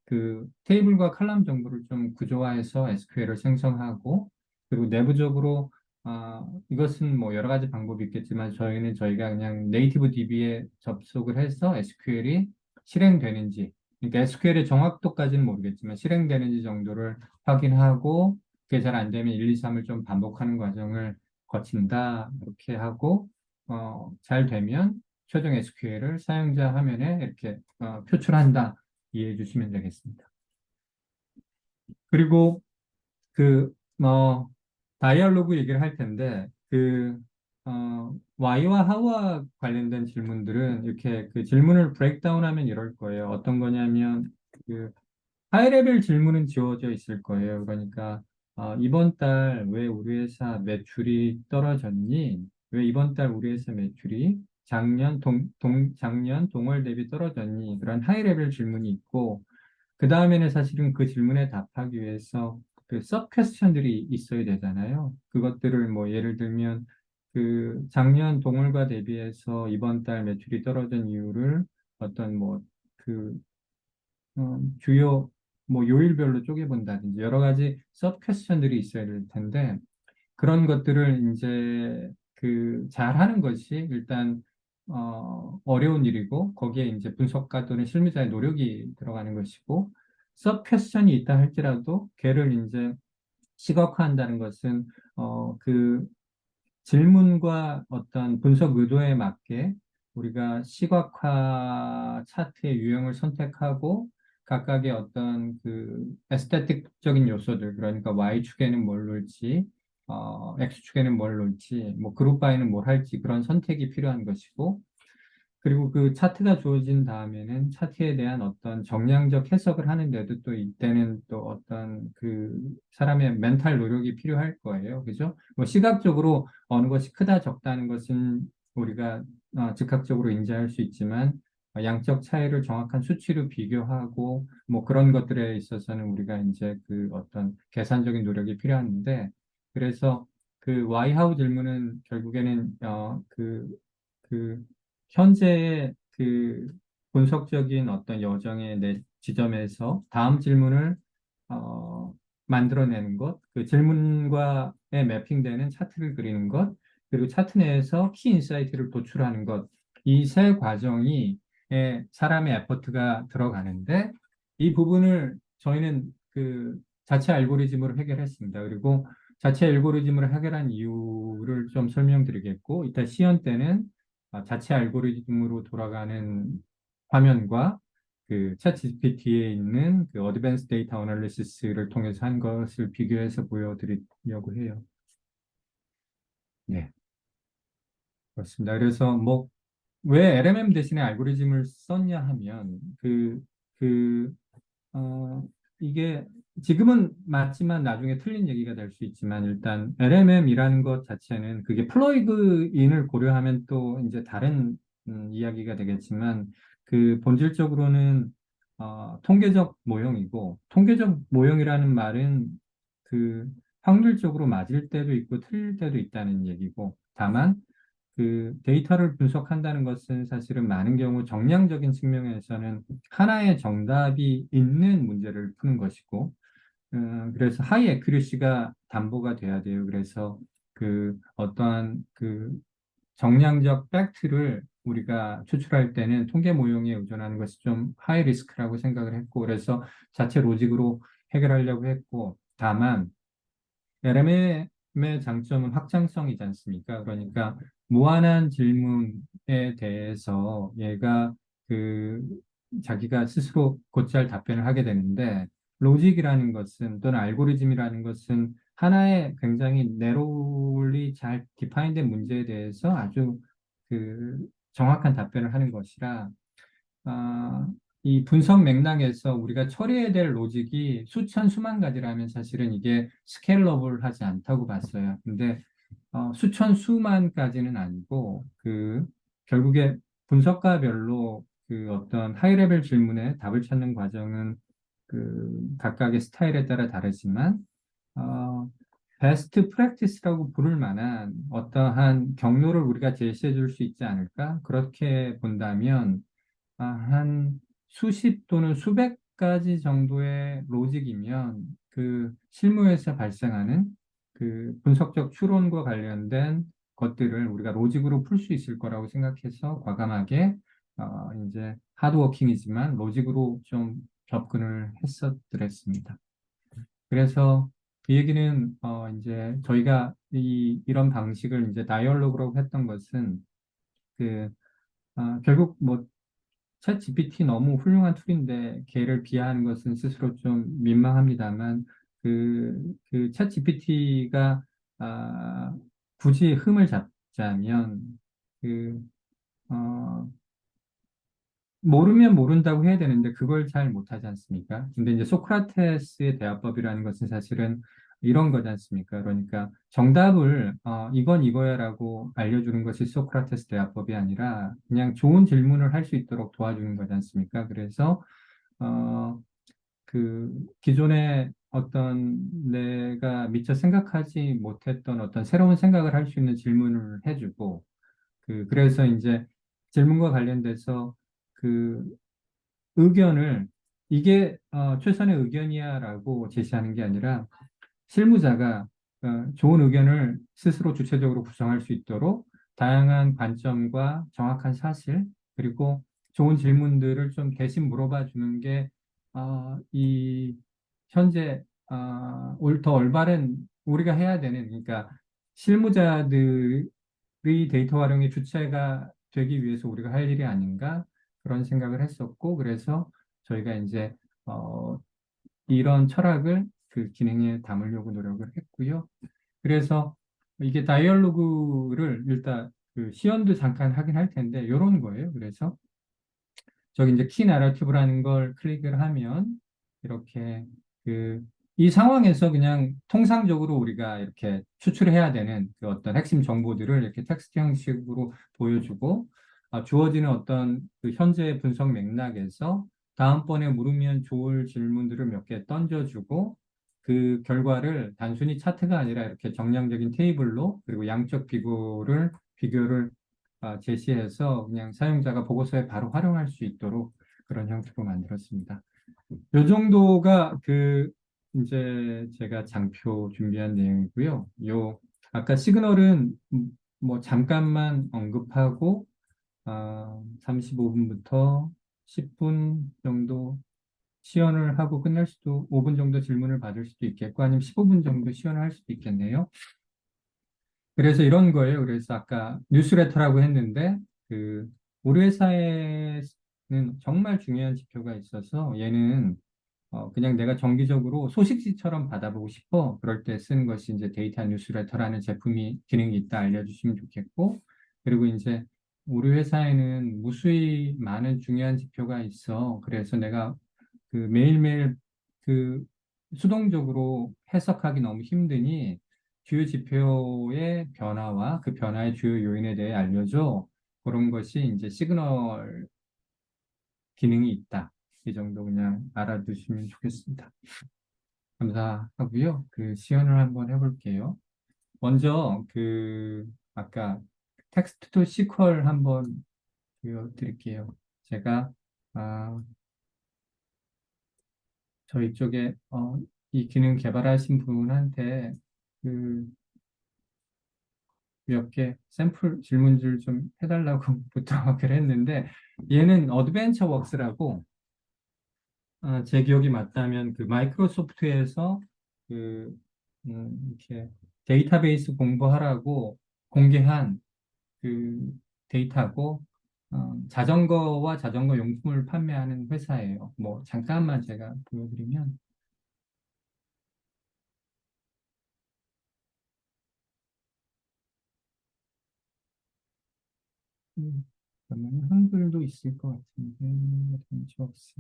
그 테이블과 칼럼 정보를 좀 구조화해서 SQL을 생성하고 그리고 내부적으로 이것은 뭐 여러 가지 방법이 있겠지만 저희가 그냥 네이티브 DB에 접속을 해서 SQL이 실행되는지 그러니까 SQL의 정확도까지는 모르겠지만 실행되는지 정도를 확인하고 그게 잘 안 되면 1, 2, 3을 좀 반복하는 과정을 거친다. 이렇게 하고, 잘 되면 최종 SQL을 사용자 화면에 이렇게 표출한다. 이해해 주시면 되겠습니다. 그리고 그, 다이얼로그 얘기를 할 텐데, why와 how와 관련된 질문들은 이렇게 그 질문을 브레이크다운 하면 이럴 거예요. 어떤 거냐면, 그, 하이레벨 질문은 지워져 있을 거예요. 그러니까, 이번 달 왜 우리 회사 매출이 떨어졌니? 왜 이번 달 우리 회사 매출이 작년 동월 대비 떨어졌니? 그런 하이레벨 질문이 있고, 그 다음에는 사실은 그 질문에 답하기 위해서 그 서브 퀘스천들이 있어야 되잖아요. 그것들을 뭐 예를 들면 그 작년 동월과 대비해서 이번 달 매출이 떨어진 이유를 어떤 뭐그 주요 뭐 요일별로 쪼개본다든지 여러 가지 서브 퀘스천들이 있어야 될 텐데 그런 것들을 이제 그 잘하는 것이 일단 어려운 일이고 거기에 이제 분석가 또는 실무자의 노력이 들어가는 것이고 서브 퀘스천이 있다 할지라도 걔를 이제 시각화한다는 것은 그 질문과 어떤 분석 의도에 맞게 우리가 시각화 차트의 유형을 선택하고 각각의 어떤 그 에스테틱적인 요소들, 그러니까 Y축에는 뭘 놓을지, X축에는 뭘 놓을지, 뭐 그룹 바이는 뭘 할지 그런 선택이 필요한 것이고, 그리고 그 차트가 주어진 다음에는 차트에 대한 어떤 정량적 해석을 하는데도 또 이때는 또 어떤 그 사람의 멘탈 노력이 필요할 거예요. 그죠? 뭐 시각적으로 어느 것이 크다 적다는 것은 우리가 즉각적으로 인지할 수 있지만 양적 차이를 정확한 수치로 비교하고 뭐 그런 것들에 있어서는 우리가 이제 그 어떤 계산적인 노력이 필요한데 그래서 그 why how 질문은 결국에는 그 현재의 그 분석적인 어떤 여정의 내 지점에서 다음 질문을 어, 만들어내는 것, 그 질문과에 매핑되는 차트를 그리는 것, 그리고 차트 내에서 키 인사이트를 도출하는 것, 이 세 과정이 사람의 에포트가 들어가는데 이 부분을 저희는 그 자체 알고리즘으로 해결했습니다. 그리고 자체 알고리즘으로 해결한 이유를 좀 설명드리겠고, 이따 시연 때는 자체 알고리즘으로 돌아가는 화면과 그 챗GPT에 있는 그 어드밴스 데이터 어널리시스를 통해서 한 것을 비교해서 보여드리려고 해요. 네, 그렇습니다. 그래서 뭐 왜 LMM 대신에 알고리즘을 썼냐 하면 그, 어, 이게 지금은 맞지만 나중에 틀린 얘기가 될 수 있지만 일단 LMM이라는 것 자체는 그게 플러그인을 고려하면 또 이제 다른 이야기가 되겠지만 그 본질적으로는 통계적 모형이고 통계적 모형이라는 말은 그 확률적으로 맞을 때도 있고 틀릴 때도 있다는 얘기고 다만 그 데이터를 분석한다는 것은 사실은 많은 경우 정량적인 측면에서는 하나의 정답이 있는 문제를 푸는 것이고, 그래서 하이 에큐리시가 담보가 돼야 돼요. 그래서 그 어떠한 그 정량적 팩트를 우리가 추출할 때는 통계 모형에 의존하는 것이 좀 하이 리스크라고 생각을 했고, 그래서 자체 로직으로 해결하려고 했고, 다만 LMM의 장점은 확장성이지 않습니까? 그러니까 무한한 질문에 대해서 얘가 그 자기가 스스로 곧잘 답변을 하게 되는데 로직이라는 것은 또는 알고리즘이라는 것은 하나의 굉장히 내로울리 잘 디파인된 문제에 대해서 아주 그 정확한 답변을 하는 것이라 아, 이 분석 맥락에서 우리가 처리해야 될 로직이 수천 수만 가지라면 사실은 이게 스케일러블하지 않다고 봤어요. 근데 수천 수만 까지는 아니고 그 결국에 분석가별로 그 어떤 하이레벨 질문에 답을 찾는 과정은 그 각각의 스타일에 따라 다르지만 베스트 프랙티스라고 부를 만한 어떠한 경로를 우리가 제시해 줄 수 있지 않을까? 그렇게 본다면 한 수십 또는 수백 가지 정도의 로직이면 그 실무에서 발생하는 그 분석적 추론과 관련된 것들을 우리가 로직으로 풀 수 있을 거라고 생각해서 과감하게 이제 하드워킹이지만 로직으로 좀 접근을 했었더랬습니다. 그래서 그 얘기는 이제 저희가 이런 방식을 이제 다이얼로그라고 했던 것은 그 결국 뭐 챗 GPT 너무 훌륭한 툴인데 걔를 비하하는 것은 스스로 좀 민망합니다만 그챗 GPT가 굳이 흠을 잡자면 그 어, 모르면 모른다고 해야 되는데 그걸 잘 못하지 않습니까? 근데 이제 소크라테스의 대화법이라는 것은 사실은 이런 거지 않습니까? 그러니까 정답을 이건 이거야라고 알려주는 것이 소크라테스 대화법이 아니라 그냥 좋은 질문을 할 수 있도록 도와주는 거지 않습니까? 그래서 어, 그 기존에 어떤 내가 미처 생각하지 못했던 어떤 새로운 생각을 할 수 있는 질문을 해주고 그래서 이제 질문과 관련돼서 그 의견을 이게 최선의 의견이야라고 제시하는 게 아니라 실무자가 좋은 의견을 스스로 주체적으로 구성할 수 있도록 다양한 관점과 정확한 사실 그리고 좋은 질문들을 좀 대신 물어봐 주는 게 이 현재 더 올바른 우리가 해야 되는 그러니까 실무자들의 데이터 활용의 주체가 되기 위해서 우리가 할 일이 아닌가 그런 생각을 했었고 그래서 저희가 이제 어, 이런 철학을 그 기능에 담으려고 노력을 했고요. 그래서 이게 다이얼로그를 일단 그 시연도 잠깐 하긴 할 텐데 이런 거예요. 그래서 저기 이제 키 나러티브라는 걸 클릭을 하면 이렇게 그 이 상황에서 그냥 통상적으로 우리가 이렇게 추출해야 되는 그 어떤 핵심 정보들을 이렇게 텍스트 형식으로 보여주고 주어지는 어떤 그 현재 분석 맥락에서 다음번에 물으면 좋을 질문들을 몇 개 던져주고 그 결과를 단순히 차트가 아니라 이렇게 정량적인 테이블로 그리고 양적 비교를 제시해서 그냥 사용자가 보고서에 바로 활용할 수 있도록 그런 형태로 만들었습니다. 요 정도가 이제 제가 장표 준비한 내용이고요. 아까 시그널은 뭐 잠깐만 언급하고 35분부터 10분 정도 시연을 하고 끝낼 수도 5분 정도 질문을 받을 수도 있겠고 아니면 15분 정도 시연을 할 수도 있겠네요. 그래서 이런 거예요. 그래서 아까 뉴스레터라고 했는데 그 우리 회사에는 정말 중요한 지표가 있어서 얘는 그냥 내가 정기적으로 소식지처럼 받아보고 싶어. 그럴 때 쓰는 것이 이제 데이터 뉴스레터라는 기능이 있다 알려주시면 좋겠고 그리고 이제 우리 회사에는 무수히 많은 중요한 지표가 있어. 그래서 내가 매일매일 그 수동적으로 해석하기 너무 힘드니 주요 지표의 변화와 그 변화의 주요 요인에 대해 알려줘. 그런 것이 이제 시그널 기능이 있다. 이 정도 그냥 알아두시면 좋겠습니다. 감사하고요. 시연을 한번 해볼게요. 먼저 아까 텍스트 투 시퀄 한번 보여드릴게요. 제가 아, 저희 쪽에 이 기능 개발하신 분한테 그 몇 개 샘플 질문들 좀 해달라고 부탁을 했는데 얘는 어드벤처 웍스라고 제 기억이 맞다면 그 마이크로소프트에서 그 이렇게 데이터베이스 공부하라고 공개한 그 데이터고 자전거와 자전거 용품을 판매하는 회사예요. 뭐 잠깐만 제가 보여드리면 그러면 한글도 있을 것 같은데 벤처웍스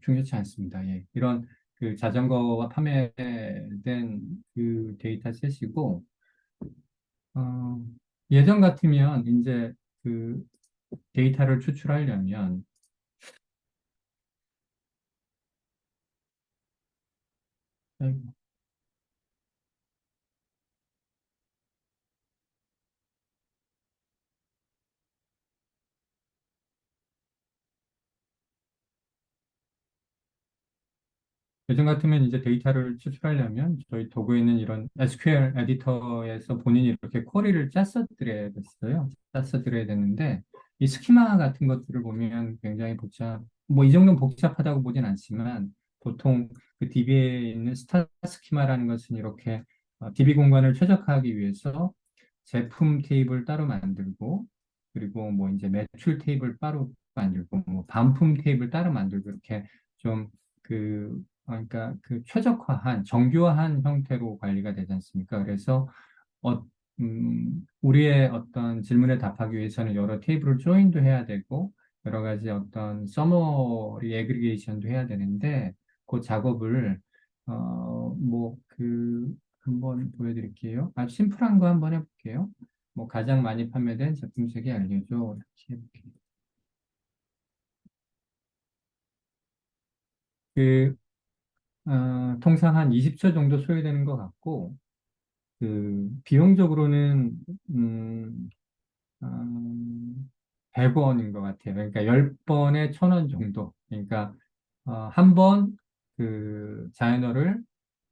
중요치 않습니다. 예. 이런 그 자전거와 판매된 그 데이터셋이고 어, 예전 같으면 이제 그 데이터를 추출하려면 아이고, 예전 같으면 이제 데이터를 추출하려면 저희 도구에 있는 이런 SQL 에디터에서 본인이 이렇게 쿼리를 짰어 드려야 되는데 이 스키마 같은 것들을 보면 굉장히 뭐 이 정도는 복잡하다고 보진 않지만 보통 그 DB에 있는 스타 스키마라는 것은 이렇게 DB 공간을 최적화하기 위해서 제품 테이블 따로 만들고, 그리고 뭐 이제 매출 테이블 따로 만들고, 뭐 반품 테이블 따로 만들고, 이렇게 좀 그러니까 그 최적화한, 정교한 형태로 관리가 되지 않습니까? 그래서 어, 우리의 어떤 질문에 답하기 위해서는 여러 테이블을 조인도 해야 되고, 여러 가지 어떤 서머리 애그리게이션도 해야 되는데, 그 작업을, 한번 보여드릴게요. 아주 심플한 거 한번 해볼게요. 뭐, 가장 많이 판매된 제품 색이 알려줘. 이렇게 해볼게요. 그, 통상 한 20초 정도 소요되는 것 같고, 비용적으로는, 음, 100원인 것 같아요. 그러니까 10번에 1,000원 정도. 그러니까 한 번 자이너를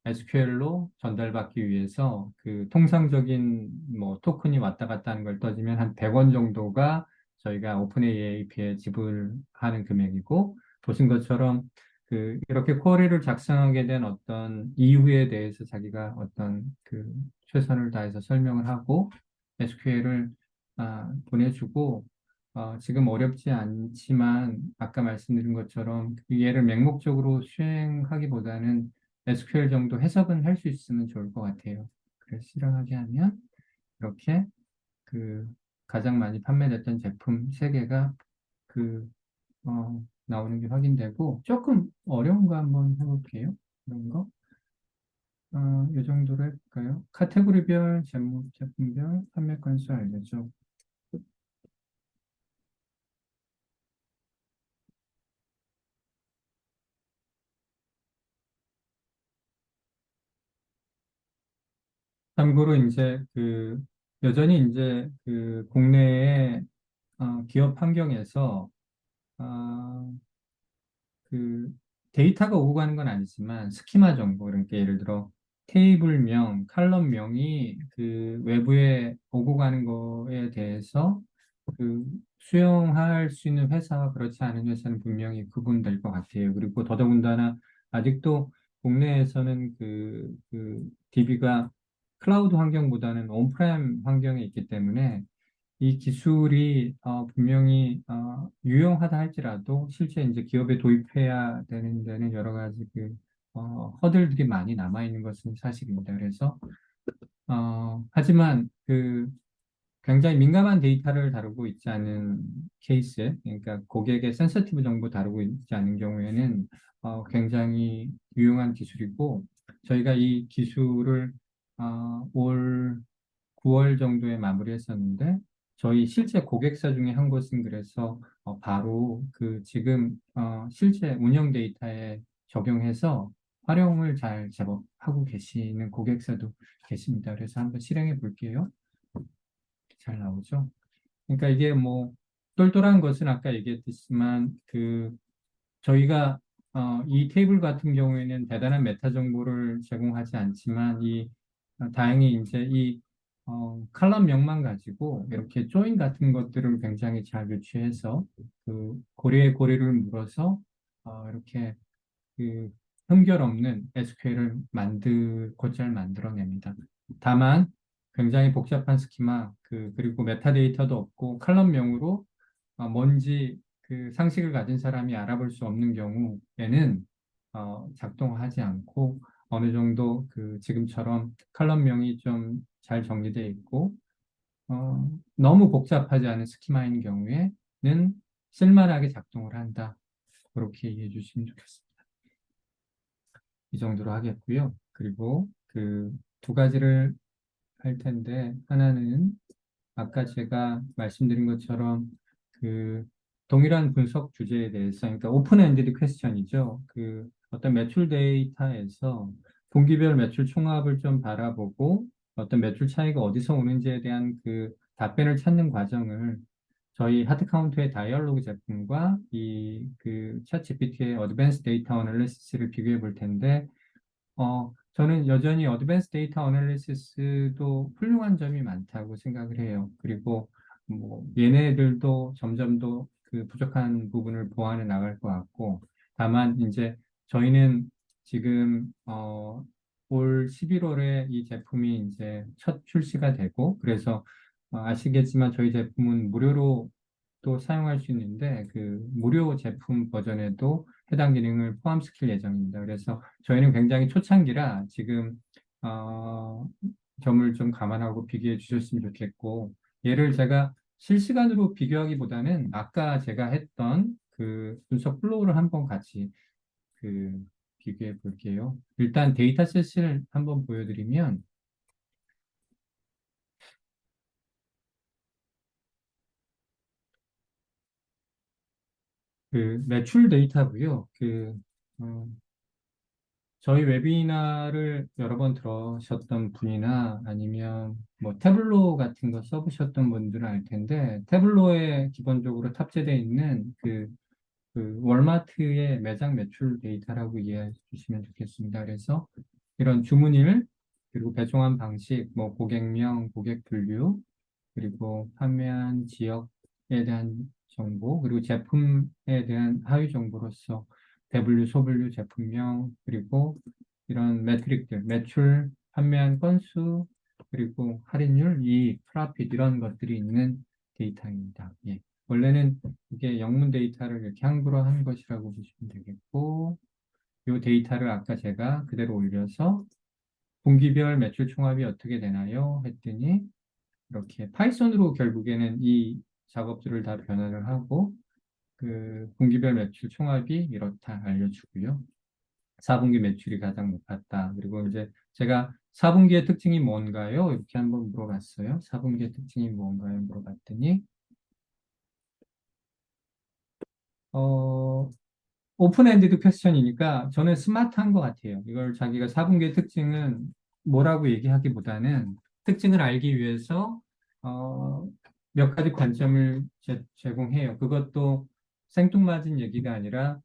SQL로 전달받기 위해서 그 통상적인 뭐 토큰이 왔다 갔다 하는 걸 따지면 한 100원 정도가 저희가 오픈AI에 지불하는 금액이고, 보신 것처럼 이렇게 쿼리를 작성하게 된 어떤 이유에 대해서 자기가 어떤 최선을 다해서 설명을 하고 SQL을 보내주고, 지금 어렵지 않지만 아까 말씀드린 것처럼 그 얘를 맹목적으로 수행하기보다는 SQL 정도 해석은 할 수 있으면 좋을 것 같아요. 그래서 실행하게 하면 이렇게 그 가장 많이 판매됐던 제품 3개가 나오는 게 확인되고, 조금 어려운 거 한번 해볼게요. 이런 거. 이 정도로 해볼까요? 카테고리별, 제품별, 판매 건수 알려줘. 참고로 이제 여전히 이제 국내의 기업 환경에서 어, 그 데이터가 오고 가는 건 아니지만 스키마 정보, 그러니까 예를 들어 테이블명, 칼럼명이 외부에 오고 가는 거에 대해서 그 수용할 수 있는 회사와 그렇지 않은 회사는 분명히 구분될 것 같아요. 그리고 더더군다나 아직도 국내에서는 DB가 클라우드 환경보다는 온프렘 환경에 있기 때문에 이 기술이 분명히 유용하다 할지라도 실제 이제 기업에 도입해야 되는 데는 여러 가지 허들들이 많이 남아 있는 것은 사실입니다. 그래서 하지만 굉장히 민감한 데이터를 다루고 있지 않은 케이스, 그러니까 고객의 센서티브 정보 다루고 있지 않은 경우에는 굉장히 유용한 기술이고, 저희가 이 기술을 올 9월 정도에 마무리했었는데, 저희 실제 고객사 중에 한 곳은 그래서 바로 지금 실제 운영 데이터에 적용해서 활용을 잘 제법 하고 계시는 고객사도 계십니다. 그래서 한번 실행해 볼게요. 잘 나오죠? 그러니까 이게 뭐 똘똘한 것은 아까 얘기했지만 저희가 이 테이블 같은 경우에는 대단한 메타 정보를 제공하지 않지만 다행히 이제 칼럼명만 가지고 이렇게 조인 같은 것들을 굉장히 잘 유추해서 고리에 고리를 물어서 이렇게 그 흠결 없는 SQL을 곧잘 만들어냅니다. 다만 굉장히 복잡한 스키마, 그리고 메타데이터도 없고 칼럼명으로 뭔지 상식을 가진 사람이 알아볼 수 없는 경우에는 작동하지 않고, 어느 정도 지금처럼 칼럼명이 좀 잘 정리되어 있고 너무 복잡하지 않은 스키마인 경우에는 쓸만하게 작동을 한다. 그렇게 이해해 주시면 좋겠습니다. 이 정도로 하겠고요. 그리고 두 가지를 할 텐데, 하나는 아까 제가 말씀드린 것처럼 동일한 분석 주제에 대해서, 그러니까 오픈 엔디드 퀘스천이죠. 어떤 매출 데이터에서 분기별 매출 총합을 좀 바라보고 어떤 매출 차이가 어디서 오는지에 대한 답변을 찾는 과정을 저희 하드카운트의 다이얼로그 제품과 챗 GPT의 어드밴스 데이터 어널리시스를 비교해 볼 텐데, 저는 여전히 어드밴스 데이터 어널리시스도 훌륭한 점이 많다고 생각을 해요. 그리고 뭐 얘네들도 점점 더 부족한 부분을 보완해 나갈 것 같고, 다만 이제 저희는 지금 올 11월에 이 제품이 이제 첫 출시가 되고 그래서 아시겠지만 저희 제품은 무료로 또 사용할 수 있는데 그 무료 제품 버전에도 해당 기능을 포함시킬 예정입니다. 그래서 저희는 굉장히 초창기라 지금 어, 점을 좀 감안하고 비교해 주셨으면 좋겠고 얘를 제가 실시간으로 비교하기보다는 아까 제가 했던 그 분석 플로우를 한번 같이 그 비교해 볼게요. 일단 데이터셋을 한번 보여드리면 그 매출 데이터고요. 어, 저희 웨비나를 여러 번 들으셨던 분이나 아니면 뭐 태블로 같은 거 써보셨던 분들은 알 텐데 태블로에 기본적으로 탑재되어 있는 그 월마트의 매장 매출 데이터라고 이해해 주시면 좋겠습니다. 그래서 이런 주문일, 그리고 배송한 방식, 뭐 고객명, 고객 분류, 그리고 판매한 지역에 대한 정보, 그리고 제품에 대한 하위 정보로서 대분류, 소분류, 제품명, 그리고 이런 매트릭들, 매출, 판매한 건수, 그리고 할인율, 이익, 프라핏 이런 것들이 있는 데이터입니다. 예. 원래는 이게 영문 데이터를 이렇게 한글화 한 것이라고 보시면 되겠고, 이 데이터를 아까 제가 그대로 올려서 분기별 매출 총합이 어떻게 되나요? 했더니 이렇게 파이썬으로 결국에는 이 작업들을 다 변화를 하고 그 분기별 매출 총합이 이렇다 알려주고요. 4분기 매출이 가장 높았다. 그리고 이제 제가 4분기의 특징이 뭔가요? 이렇게 한번 물어봤어요. 4분기의 특징이 뭔가요? 물어봤더니 어, 오픈엔디드 퀘스천이니까 저는 스마트한 것 같아요. 이걸 자기가 4분기의 특징은 뭐라고 얘기하기보다는 특징을 알기 위해서 어, 몇 가지 관점을 제공해요. 그것도 생뚱맞은 얘기가 아니라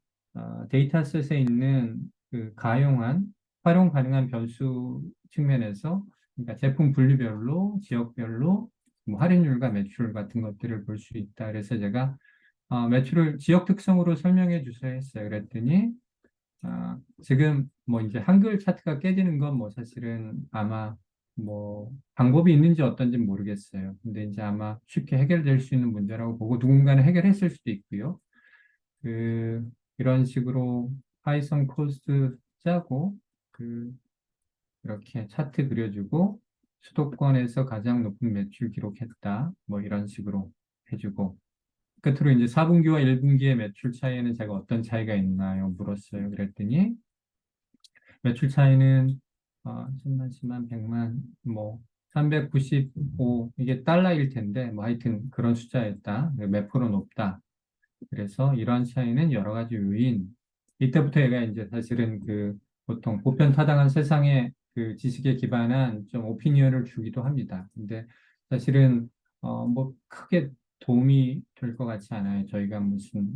데이터셋에 있는 그 가용한 활용 가능한 변수 측면에서 그러니까 제품 분류별로 지역별로 뭐 할인율과 매출 같은 것들을 볼 수 있다. 그래서 제가 매출을 지역 특성으로 설명해 주세요 했어요. 그랬더니 지금 뭐 이제 한글 차트가 깨지는 건 뭐 사실은 아마 뭐 방법이 있는지 어떤지 모르겠어요. 근데 이제 아마 쉽게 해결될 수 있는 문제라고 보고 누군가는 해결했을 수도 있고요. 그 이런 식으로 파이썬 코드 짜고 그 이렇게 차트 그려주고 수도권에서 가장 높은 매출 기록했다. 뭐 이런 식으로 해주고 끝으로 이제 4분기와 1분기의 매출 차이에는 제가 어떤 차이가 있나요? 물었어요. 그랬더니 매출 차이는 천만, 100만, 뭐 395 이게 달러일 텐데 뭐 하여튼 그런 숫자였다. 몇 프로 높다. 그래서 이러한 차이는 여러 가지 요인. 이때부터 얘가 이제 사실은 그 보통 보편타당한 세상의 그 지식에 기반한 좀 오피니언을 주기도 합니다. 근데 사실은 뭐 크게 도움이 될 것 같지 않아요. 저희가 무슨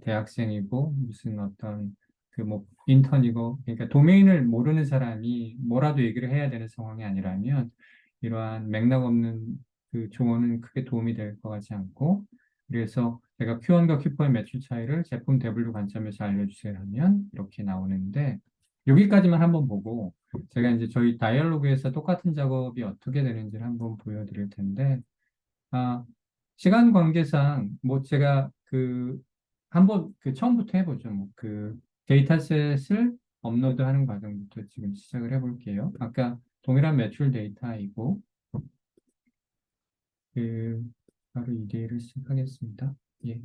대학생이고 무슨 어떤 그 뭐 인턴이고 그러니까 도메인을 모르는 사람이 뭐라도 얘기를 해야 되는 상황이 아니라면 이러한 맥락 없는 그 조언은 크게 도움이 될 것 같지 않고 그래서 제가 Q1과 Q4의 매출 차이를 제품 대분류 관점에서 알려주세요 하면 이렇게 나오는데 여기까지만 한번 보고 제가 이제 저희 다이얼로그에서 똑같은 작업이 어떻게 되는지를 한번 보여드릴 텐데 아, 시간 관계상 뭐 제가 그 한번 그 처음부터 해보죠. 뭐 그 데이터셋을 업로드하는 과정부터 지금 시작을 해볼게요. 아까 동일한 매출 데이터이고 그 바로 이 데이를 시작하겠습니다. 예.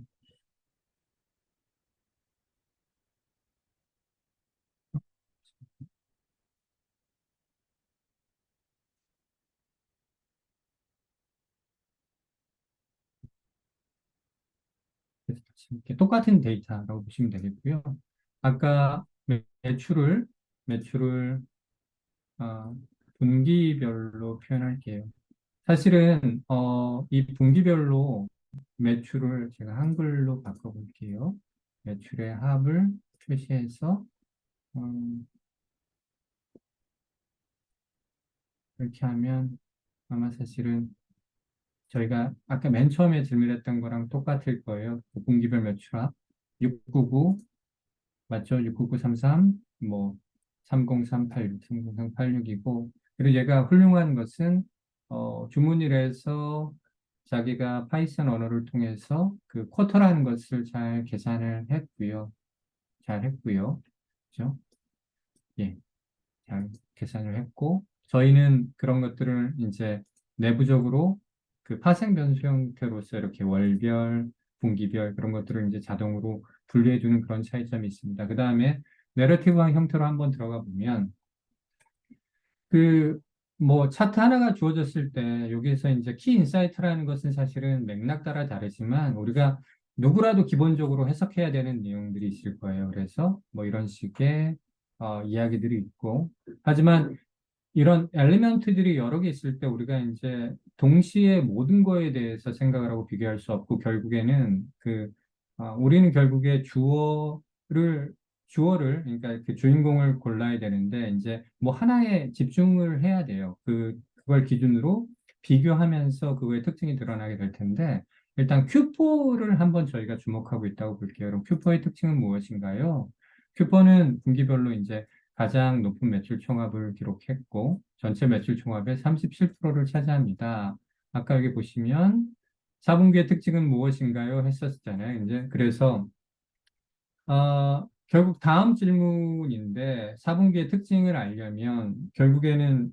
그래서 이렇게 똑같은 데이터라고 보시면 되겠고요. 아까 매출을 아, 분기별로 표현할게요. 사실은 이 분기별로 매출을 제가 한글로 바꿔볼게요. 매출의 합을 표시해서 음, 이렇게 하면 아마 사실은 저희가 아까 맨 처음에 질문했던 거랑 똑같을 거예요. 그 분기별 매출합 699 맞죠? 69933 뭐 30386, 30386이고, 그리고 얘가 훌륭한 것은, 주문을 해서 자기가 파이썬 언어를 통해서 그 쿼터라는 것을 잘 계산을 했고요. 잘 했고요. 그죠? 예, 잘 계산을 했고, 저희는 그런 것들을 이제 내부적으로 그 파생 변수 형태로서 이렇게 월별, 분기별 그런 것들을 이제 자동으로 분류해 주는 그런 차이점이 있습니다. 그 다음에 내러티브한 형태로 한번 들어가 보면 그 뭐 차트 하나가 주어졌을 때 여기에서 이제 키 인사이트라는 것은 사실은 맥락 따라 다르지만 우리가 누구라도 기본적으로 해석해야 되는 내용들이 있을 거예요. 그래서 뭐 이런 식의 이야기들이 있고 하지만 이런 엘리먼트들이 여러 개 있을 때 우리가 이제 동시에 모든 거에 대해서 생각을 하고 비교할 수 없고 결국에는 우리는 결국에 주어를 그러니까 그 주인공을 골라야 되는데 이제 뭐 하나에 집중을 해야 돼요. 그걸 기준으로 비교하면서 그거의 특징이 드러나게 될 텐데 일단 q4를 한번 저희가 주목하고 있다고 볼게요. 그럼 q4의 특징은 무엇인가요? q4는 분기별로 이제 가장 높은 매출 총합을 기록했고 전체 매출 총합의 37%를 차지합니다. 아까 여기 보시면 4분기의 특징은 무엇인가요? 했었잖아요. 이제 그래서 결국 다음 질문인데 4분기의 특징을 알려면 결국에는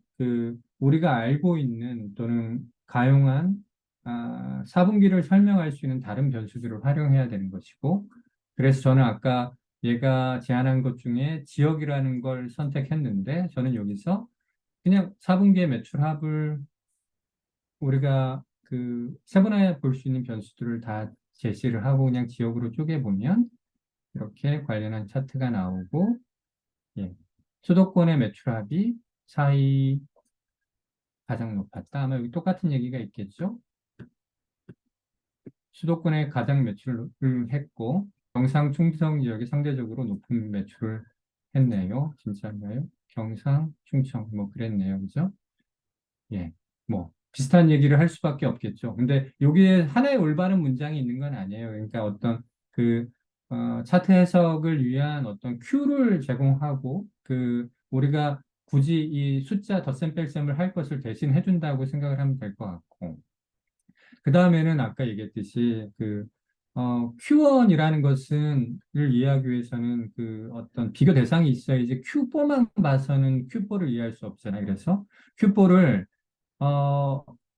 우리가 알고 있는 또는 가용한 4분기를 설명할 수 있는 다른 변수들을 활용해야 되는 것이고 그래서 저는 아까 얘가 제안한 것 중에 지역이라는 걸 선택했는데 저는 여기서 그냥 4분기의 매출합을 우리가 세분화해 볼 수 있는 변수들을 다 제시를 하고 그냥 지역으로 쪼개보면 이렇게 관련한 차트가 나오고, 예. 수도권의 매출합이 4위 가장 높았다. 아마 여기 똑같은 얘기가 있겠죠? 수도권에 가장 매출을 했고, 경상, 충청 지역이 상대적으로 높은 매출을 했네요. 진짜인가요? 경상, 충청, 뭐 그랬네요. 그죠? 예. 뭐, 비슷한 얘기를 할 수밖에 없겠죠. 근데 여기에 하나의 올바른 문장이 있는 건 아니에요. 그러니까 어떤 그, 차트 해석을 위한 어떤 큐를 제공하고, 우리가 굳이 이 숫자 덧셈 뺄셈을 할 것을 대신 해준다고 생각을 하면 될 것 같고. 그 다음에는 아까 얘기했듯이 Q1이라는 을 이해하기 위해서는 어떤 비교 대상이 있어야지 Q4만 봐서는 Q4를 이해할 수 없잖아요. 그래서 Q4를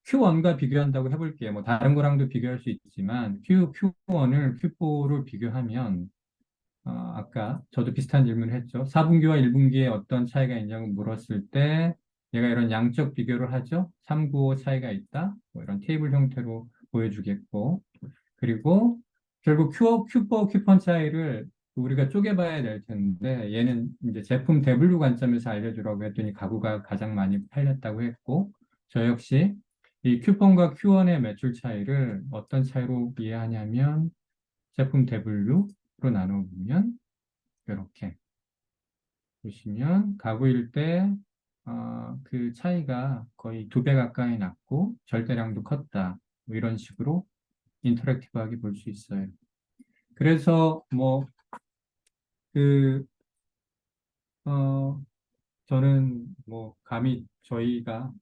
Q1과 비교한다고 해볼게요. 뭐 다른 거랑도 비교할 수 있지만 Q1을 Q4를 비교하면 아까 저도 비슷한 질문을 했죠. 4분기와 1분기에 어떤 차이가 있냐고 물었을 때 얘가 이런 양적 비교를 하죠. 3, 9, 5 차이가 있다. 뭐 이런 테이블 형태로 보여주겠고 그리고 결국 Q4, Q1 차이를 우리가 쪼개봐야 될 텐데 얘는 이제 제품 W 관점에서 알려주라고 했더니 가구가 가장 많이 팔렸다고 했고 저 역시 이 Q4과 Q1의 매출 차이를 어떤 차이로 이해하냐면 제품 W로 나눠보면 이렇게 보시면 가구일 때 그 차이가 거의 2배 가까이 났고 절대량도 컸다. 뭐 이런 식으로 인터랙티브하게 볼 수 있어요. 그래서 뭐 그, 어, 저는 뭐 감히 저희가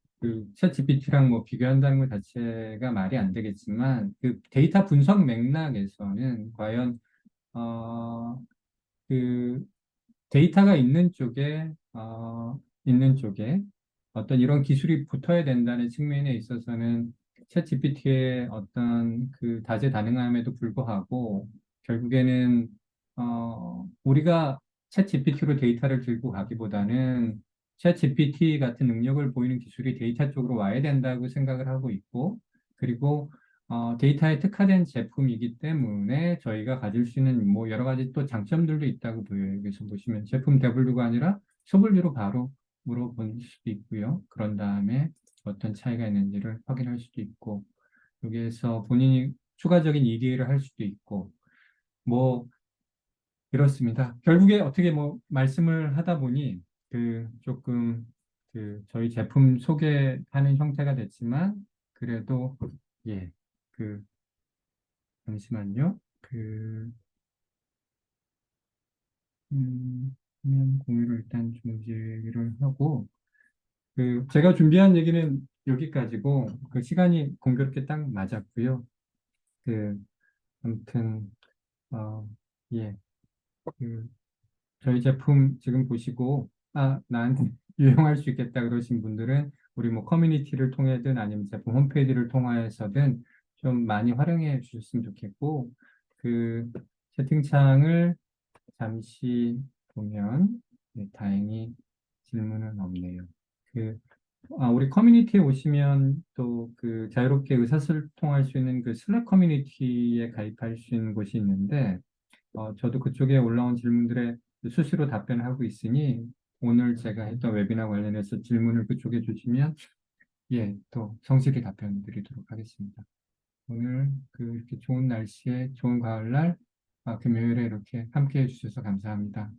챗GPT랑 뭐 비교한다는 것 자체가 말이 안 되겠지만 그 데이터 분석 맥락에서는 과연 어, 그 데이터가 있는 쪽에 어떤 이런 기술이 붙어야 된다는 측면에 있어서는 챗GPT의 어떤 다재다능함에도 불구하고 결국에는 우리가 챗GPT로 데이터를 들고 가기보다는 챗GPT 같은 능력을 보이는 기술이 데이터 쪽으로 와야 된다고 생각을 하고 있고 그리고 데이터에 특화된 제품이기 때문에 저희가 가질 수 있는 뭐 여러 가지 또 장점들도 있다고 보여요. 여기서 보시면 제품 W가 아니라 소블류로 바로 물어볼 수도 있고요. 그런 다음에 어떤 차이가 있는지를 확인할 수도 있고 여기에서 본인이 추가적인 EDA를 할 수도 있고 뭐 그렇습니다. 결국에 어떻게 뭐 말씀을 하다 보니 조금 저희 제품 소개하는 형태가 됐지만 그래도 예, 그 잠시만요. 음, 화면 공유를 일단 중지를 하고, 제가 준비한 얘기는 여기까지고, 시간이 공교롭게 딱 맞았고요. 아무튼, 어, 예, 그, 저희 제품 지금 보시고, 나한테 유용할 수 있겠다 그러신 분들은 우리 뭐 커뮤니티를 통해든 아니면 제품 홈페이지를 통해서든 좀 많이 활용해 주셨으면 좋겠고, 그 채팅창을 잠시 보면, 네, 다행히 질문은 없네요. 그, 우리 커뮤니티에 오시면 또 자유롭게 의사소통할 수 있는 슬랙 커뮤니티에 가입할 수 있는 곳이 있는데, 저도 그쪽에 올라온 질문들에 수시로 답변하고 있으니 오늘 제가 했던 웨비나 관련해서 질문을 그쪽에 주시면 예, 또 성실히 답변 드리도록 하겠습니다. 오늘 이렇게 좋은 날씨에 좋은 가을날 금요일에 이렇게 함께 해주셔서 감사합니다.